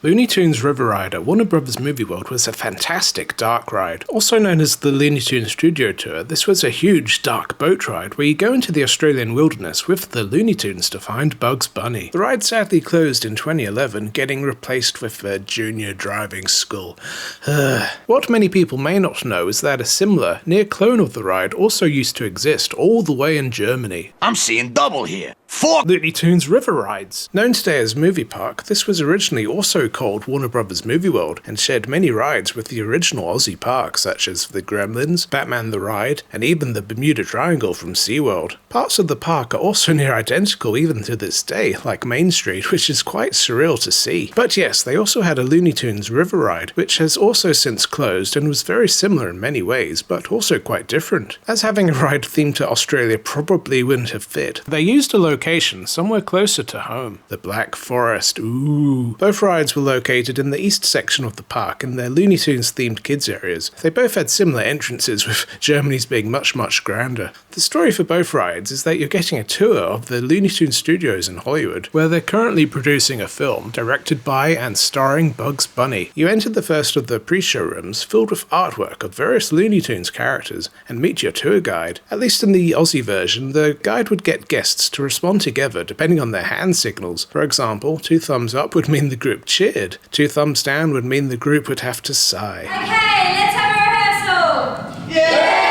Looney Tunes River Ride at Warner Bros. Movie World was a fantastic dark ride. Also known as the Looney Tunes Studio Tour, this was a huge dark boat ride where you go into the Australian wilderness with the Looney Tunes to find Bugs Bunny. The ride sadly closed in 2011, getting replaced with a junior driving school. What many people may not know is that a similar, near clone of the ride also used to exist all the way in Germany. I'm seeing double here. 4 Looney Tunes River Rides. Known today as Movie Park, this was originally also called Warner Bros. Movie World and shared many rides with the original Aussie parks such as the Gremlins, Batman the Ride, and even the Bermuda Triangle from SeaWorld. Parts of the park are also near identical even to this day, like Main Street, which is quite surreal to see. But yes, they also had a Looney Tunes River Ride, which has also since closed and was very similar in many ways, but also quite different, as having a ride themed to Australia probably wouldn't have fit. They used a location somewhere closer to home, the Black Forest. Ooh. Both rides were located in the east section of the park in their Looney Tunes themed kids areas. They both had similar entrances, with Germany's being much grander. The story for both rides is that you're getting a tour of the Looney Tunes studios in Hollywood, where they're currently producing a film directed by and starring Bugs Bunny. You enter the first of the pre-show rooms filled with artwork of various Looney Tunes characters and meet your tour guide. At least in the Aussie version, the guide would get guests to respond together depending on their hand signals. For example, 2 thumbs up would mean the group cheered, 2 thumbs down would mean the group would have to sigh. Okay, let's have a rehearsal! Yay!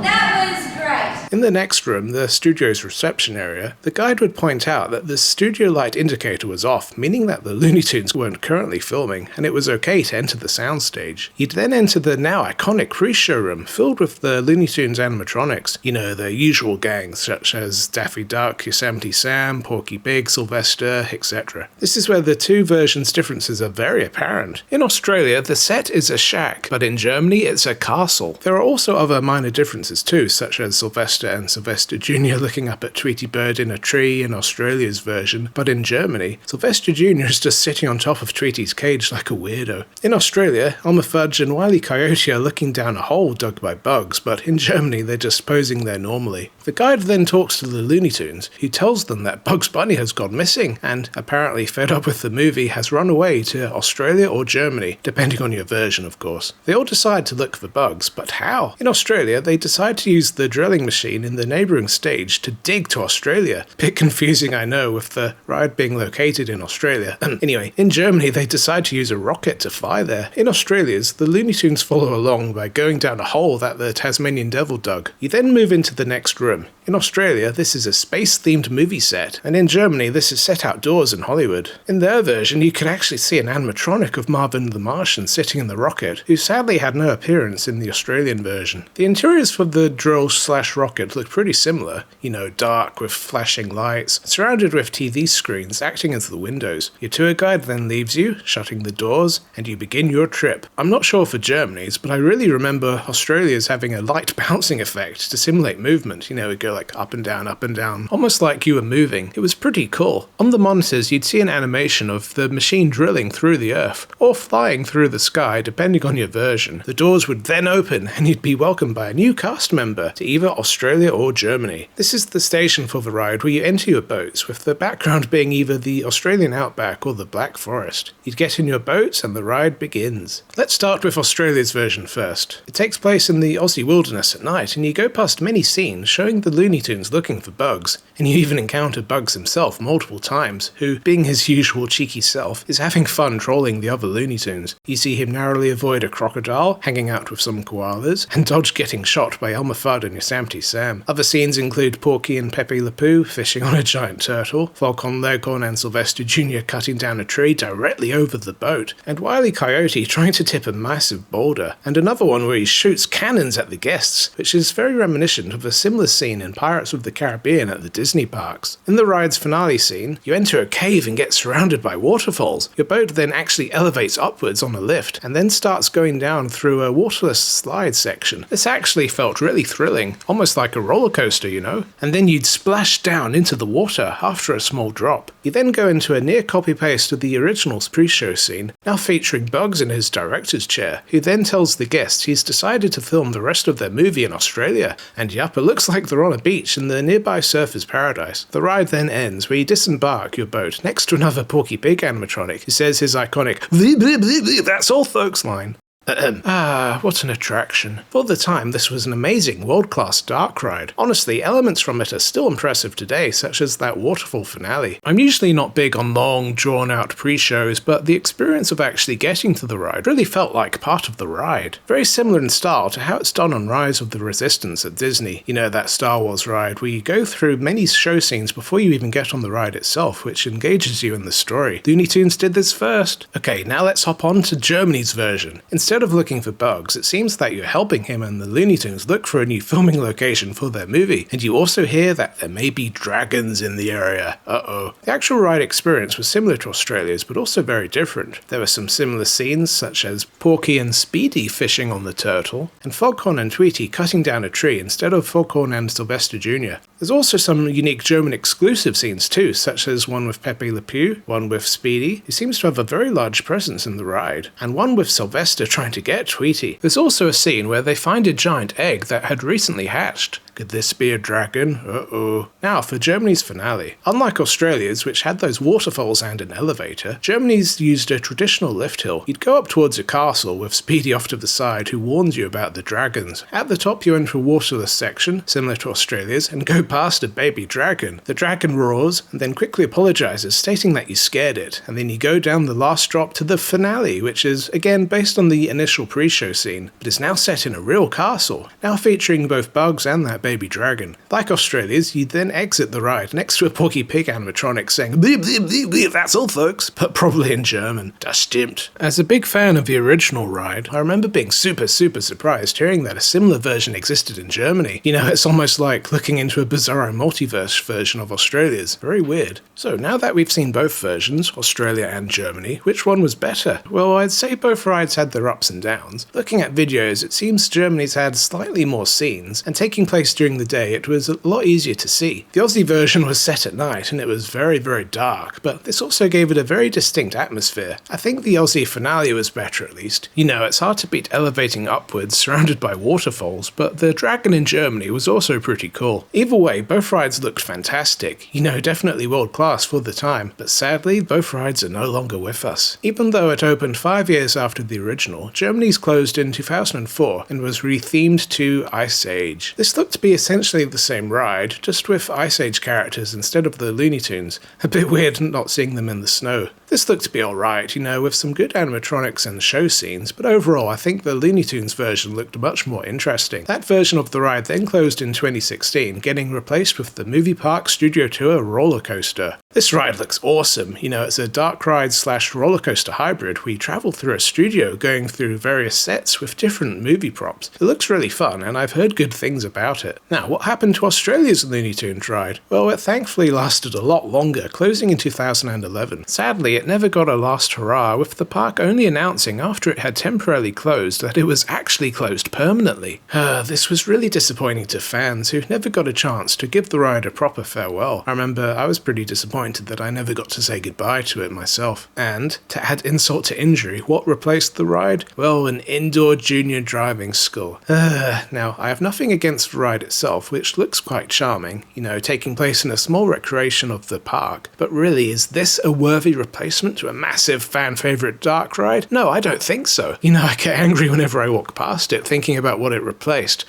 That was great! In the next room, the studio's reception area, the guide would point out that the studio light indicator was off, meaning that the Looney Tunes weren't currently filming, and it was okay to enter the soundstage. You'd then enter the now iconic pre-show room filled with the Looney Tunes animatronics, you know, the usual gangs such as Daffy Duck, Yosemite Sam, Porky Pig, Sylvester, etc. This is where the two versions' differences are very apparent. In Australia, the set is a shack, but in Germany it's a castle. There are also other minor differences too, such as Sylvester and Sylvester Jr. looking up at Tweety Bird in a tree in Australia's version, but in Germany, Sylvester Jr. is just sitting on top of Tweety's cage like a weirdo. In Australia, Elmer Fudge and Wile E. Coyote are looking down a hole dug by bugs, but in Germany they're just posing there normally. The guide then talks to the Looney Tunes, who tells them that Bugs Bunny has gone missing, and apparently fed up with the movie has run away to Australia or Germany, depending on your version of course. They all decide to look for Bugs, but how? In Australia, they decide to use the drilling machine in the neighbouring stage to dig to Australia. Bit confusing, I know, with the ride being located in Australia. Anyway, in Germany they decide to use a rocket to fly there. In Australia's, the Looney Tunes follow along by going down a hole that the Tasmanian Devil dug. You then move into the next room. In Australia, this is a space-themed movie set, and in Germany this is set outdoors in Hollywood. In their version, you could actually see an animatronic of Marvin the Martian sitting in the rocket, who sadly had no appearance in the Australian version. The interiors for the drill/rocket look pretty similar, you know, dark with flashing lights, surrounded with TV screens acting as the windows. Your tour guide then leaves you, shutting the doors, and you begin your trip. I'm not sure for Germany's, but I really remember Australia's having a light bouncing effect to simulate movement. You know, it go like up and down, almost like you were moving. It was pretty cool. On the monitors, you'd see an animation of the machine drilling through the earth, or flying through the sky, depending on your version. The doors would then open, and you'd be welcomed by a new cast member to either Australia or Germany. This is the station for the ride where you enter your boats, with the background being either the Australian outback or the Black Forest. You'd get in your boats and the ride begins. Let's start with Australia's version first. It takes place in the Aussie wilderness at night, and you go past many scenes showing the Looney Tunes looking for Bugs, and you even encounter Bugs himself multiple times, who, being his usual cheeky self, is having fun trolling the other Looney Tunes. You see him narrowly avoid a crocodile, hanging out with some koalas, and dodge getting shot by Elmer Fudd and Yosemite Sam. Other scenes include Porky and Pepe Le Pew fishing on a giant turtle, Falcon Leghorn and Sylvester Jr. cutting down a tree directly over the boat, and Wile E. Coyote trying to tip a massive boulder, and another one where he shoots cannons at the guests, which is very reminiscent of a similar scene in Pirates of the Caribbean at the Disney parks. In the ride's finale scene, you enter a cave and get surrounded by waterfalls. Your boat then actually elevates upwards on a lift, and then starts going down through a waterless slide section. This actually felt really thrilling, almost like a roller coaster, you know? And then you'd splash down into the water after a small drop. You then go into a near copy-paste of the original pre-show scene, now featuring Bugs in his director's chair, who then tells the guests he's decided to film the rest of their movie in Australia. And yup, it looks like they're on a beach in the nearby Surfer's Paradise. The ride then ends where you disembark your boat next to another Porky Pig animatronic who says his iconic "Bleh, bleh, bleh, bleh, that's all folks" line. What an attraction. For the time, this was an amazing, world-class dark ride. Honestly, elements from it are still impressive today, such as that waterfall finale. I'm usually not big on long, drawn-out pre-shows, but the experience of actually getting to the ride really felt like part of the ride. Very similar in style to how it's done on Rise of the Resistance at Disney. You know, that Star Wars ride where you go through many show scenes before you even get on the ride itself, which engages you in the story. Looney Tunes did this first. Okay, now let's hop on to Germany's version. Instead of looking for bugs, it seems that you're helping him and the Looney Tunes look for a new filming location for their movie, and you also hear that there may be dragons in the area. Uh-oh. The actual ride experience was similar to Australia's, but also very different. There were some similar scenes, such as Porky and Speedy fishing on the turtle, and Foghorn and Tweety cutting down a tree instead of Foghorn and Sylvester Jr. There's also some unique German exclusive scenes too, such as one with Pepe Le Pew, one with Speedy, who seems to have a very large presence in the ride, and one with Sylvester trying to get Tweety. There's also a scene where they find a giant egg that had recently hatched. Could this be a dragon? Uh-oh. Now for Germany's finale. Unlike Australia's, which had those waterfalls and an elevator, Germany's used a traditional lift hill. You'd go up towards a castle with Speedy off to the side who warns you about the dragons. At the top you enter a waterless section, similar to Australia's, and go past a baby dragon. The dragon roars and then quickly apologizes, stating that you scared it, and then you go down the last drop to the finale, which is again based on the initial pre-show scene, but is now set in a real castle, now featuring both Bugs and that baby dragon. Like Australia's, you then exit the ride next to a Porky Pig animatronic saying "Bleep, bleep, bleep, bleep, that's all folks," but probably in German. Das stimmt. As a big fan of the original ride, I remember being super surprised hearing that a similar version existed in Germany. You know, it's almost like looking into a Bizarro multiverse version of Australia's. Very weird. So now that we've seen both versions, Australia and Germany, which one was better? Well, I'd say both rides had their ups and downs. Looking at videos, it seems Germany's had slightly more scenes, and taking place during the day, it was a lot easier to see. The Aussie version was set at night, and it was very dark, but this also gave it a very distinct atmosphere. I think the Aussie finale was better at least. You know, it's hard to beat elevating upwards surrounded by waterfalls, but the dragon in Germany was also pretty cool. Either way, both rides looked fantastic. You know, definitely world class for the time, but sadly, both rides are no longer with us. Even though it opened 5 years after the original, Germany's closed in 2004 and was rethemed to Ice Age. This looked to be essentially the same ride, just with Ice Age characters instead of the Looney Tunes. A bit weird not seeing them in the snow. This looked to be alright, you know, with some good animatronics and show scenes, but overall I think the Looney Tunes version looked much more interesting. That version of the ride then closed in 2016, getting replaced with the Movie Park Studio Tour roller coaster. This ride looks awesome. You know, it's a dark ride / roller coaster hybrid where you travel through a studio going through various sets with different movie props. It looks really fun, and I've heard good things about it. Now, what happened to Australia's Looney Tunes ride? Well, it thankfully lasted a lot longer, closing in 2011. Sadly, it never got a last hurrah, with the park only announcing after it had temporarily closed that it was actually closed permanently. This was really disappointing to fans who never got a chance to give the ride a proper farewell. I remember I was pretty disappointed that I never got to say goodbye to it myself. And, to add insult to injury, what replaced the ride? Well, an indoor junior driving school. Now, I have nothing against the ride itself, which looks quite charming, you know, taking place in a small recreation of the park, but really, is this a worthy replacement to a massive fan favourite dark ride? No, I don't think so. You know, I get angry whenever I walk past it, thinking about what it replaced.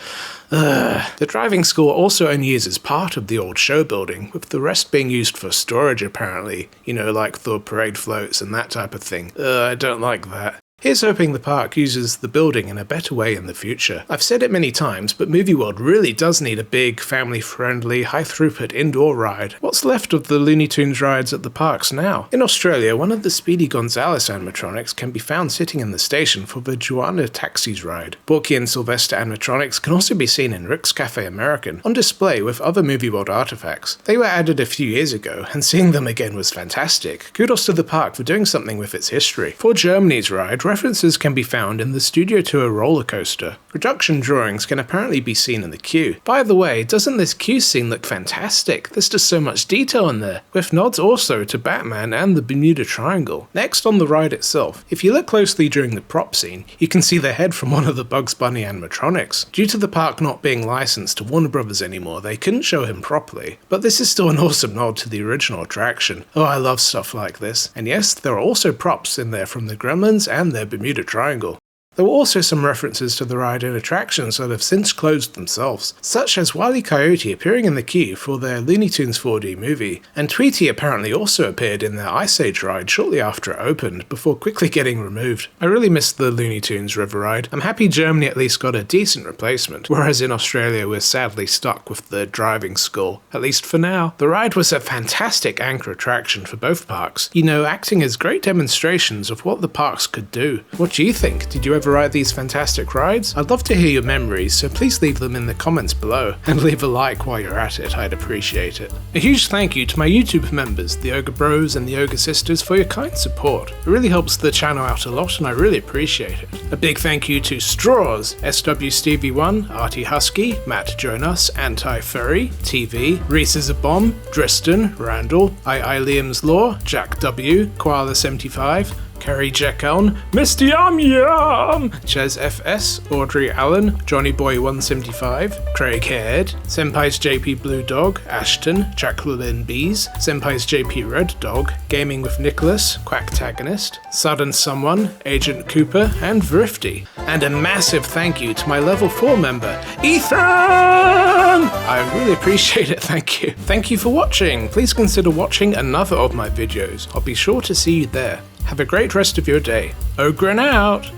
The driving school also only uses part of the old show building, with the rest being used for storage apparently, you know, like the parade floats and that type of thing. I don't like that. Here's hoping the park uses the building in a better way in the future. I've said it many times, but Movie World really does need a big, family-friendly, high-throughput indoor ride. What's left of the Looney Tunes rides at the parks now? In Australia, one of the Speedy Gonzales animatronics can be found sitting in the station for the Joanna Taxis ride. Porky and Sylvester animatronics can also be seen in Rick's Cafe American, on display with other Movie World artifacts. They were added a few years ago, and seeing them again was fantastic. Kudos to the park for doing something with its history. For Germany's ride, references can be found in the studio to a roller coaster. Production drawings can apparently be seen in the queue. By the way, doesn't this queue scene look fantastic? There's just so much detail in there, with nods also to Batman and the Bermuda Triangle. Next on the ride itself, if you look closely during the prop scene, you can see the head from one of the Bugs Bunny animatronics. Due to the park not being licensed to Warner Brothers anymore, they couldn't show him properly, but this is still an awesome nod to the original attraction. Oh, I love stuff like this. And yes, there are also props in there from the Gremlins and their Bermuda Triangle. There were also some references to the ride and attractions that have since closed themselves, such as Wile E. Coyote appearing in the queue for their Looney Tunes 4D movie, and Tweety apparently also appeared in their Ice Age ride shortly after it opened, before quickly getting removed. I really missed the Looney Tunes River Ride. I'm happy Germany at least got a decent replacement, whereas in Australia we're sadly stuck with the driving school, at least for now. The ride was a fantastic anchor attraction for both parks, you know, acting as great demonstrations of what the parks could do. What do you think? Did you ever ride these fantastic rides? I'd love to hear your memories, so please leave them in the comments below, and leave a like while you're at it, I'd appreciate it. A huge thank you to my YouTube members, the Ogre Bros and the Ogre Sisters, for your kind support. It really helps the channel out a lot and I really appreciate it. A big thank you to Straws, SW-Stevie1, Artie Husky, Matt Jonas, Anti-Furry, TV, Reese is a Bomb, Driston, Randall, I Liam's Law, Jack W, Koala75, Kerry Jeckeln, Misty Yum, Chaz FS, Audrey Allen, Johnny Boy 175, Craig Head, Senpai's JP Blue Dog, Ashton, Jacqueline Bees, Senpai's JP Red Dog, Gaming with Nicholas, Quacktagonist, Sudden Someone, Agent Cooper, and Vrifty. And a massive thank you to my level 4 member, Ethan! I really appreciate it, thank you. Thank you for watching. Please consider watching another of my videos. I'll be sure to see you there. Have a great rest of your day. Ogre out!